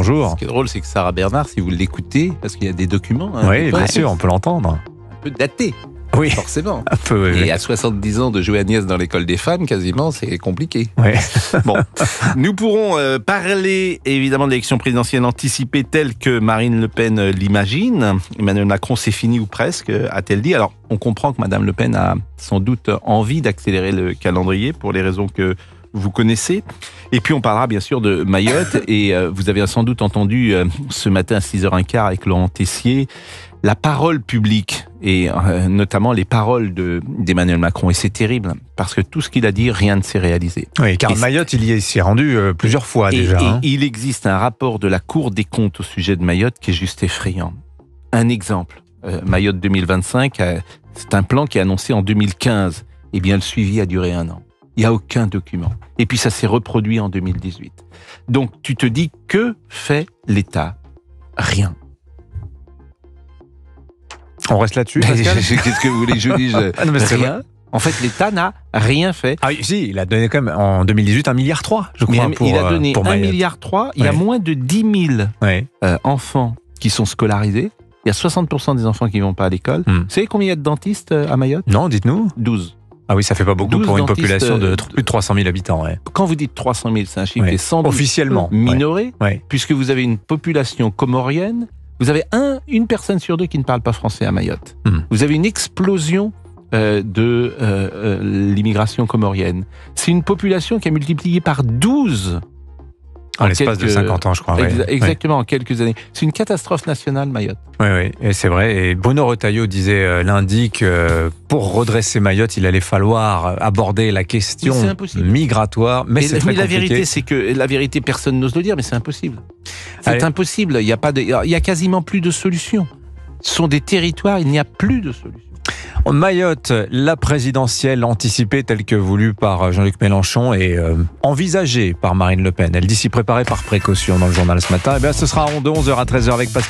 bonjour. Ce qui est drôle, c'est que Sarah Bernard, si vous l'écoutez, parce qu'il y a des documents, Oui, bien sûr, on peut l'entendre. un peu datés, Oui, forcément. un peu. Et Oui. à 70 ans de jouer Agnès dans l'école des femmes, quasiment, c'est compliqué. Oui. Bon, nous pourrons parler évidemment de l'élection présidentielle anticipée telle que Marine Le Pen l'imagine. Emmanuel Macron, c'est fini ou presque, a-t-elle dit. Alors, on comprend que Madame Le Pen a sans doute envie d'accélérer le calendrier pour les raisons que vous connaissez. Et puis on parlera bien sûr de Mayotte. Et vous avez sans doute entendu ce matin à 6h15 avec Laurent Tessier la parole publique et notamment les paroles d'Emmanuel Macron. Et c'est terrible parce que tout ce qu'il a dit, rien ne s'est réalisé. Oui, car Et Mayotte, il y s'y est rendu plusieurs fois déjà. Et il existe un rapport de la Cour des comptes au sujet de Mayotte qui est juste effrayant. Un exemple, Mayotte 2025, c'est un plan qui est annoncé en 2015. Eh bien, le suivi a duré 1 an. Il n'y a aucun document. Et puis ça s'est reproduit en 2018. Donc tu te dis, que fait l'État? Rien. On reste là-dessus, Pascal. Qu'est-ce que vous voulez que je dise? Ah non, mais c'est Rien. En fait, l'État n'a rien fait. Ah oui, si, il a donné quand même en 2018 1,3 milliard, je crois, Mais pour il a donné pour 1,3 Mayotte. milliard. Il y a Ouais. moins de 10 000 Ouais. enfants qui sont scolarisés. Il y a 60% des enfants qui ne vont pas à l'école. Hmm. Vous savez combien il y a de dentistes à Mayotte? Non, dites-nous. 12. Ah oui, ça fait pas beaucoup 12 pour une dentistes, population de plus de 300 000 habitants. Ouais. Quand vous dites 300 000, c'est un chiffre Ouais. qui est sans doute Officiellement, minoré, Ouais. puisque vous avez une population comorienne. Vous avez une personne sur 2 qui ne parle pas français à Mayotte. Vous avez une explosion de l'immigration comorienne. C'est une population qui a multiplié par 12 En l'espace de 50 ans, je crois. Ouais. exactement, en quelques années. C'est une catastrophe nationale, Mayotte. Oui, oui, et c'est vrai. Et Bruno Retailleau disait lundi que pour redresser Mayotte, il allait falloir aborder la question Mais c'est impossible. migratoire. Mais c'est très la compliqué. vérité, c'est que la vérité, personne n'ose le dire, mais c'est impossible. C'est Allez. impossible. Il y a quasiment plus de solutions. Ce sont des territoires, il n'y a plus de solutions. Mayotte, la présidentielle anticipée telle que voulue par Jean-Luc Mélenchon et envisagée par Marine Le Pen. Elle dit s'y préparer par précaution dans le journal ce matin. Eh bien, ce sera de 11h à 13h avec Pascal.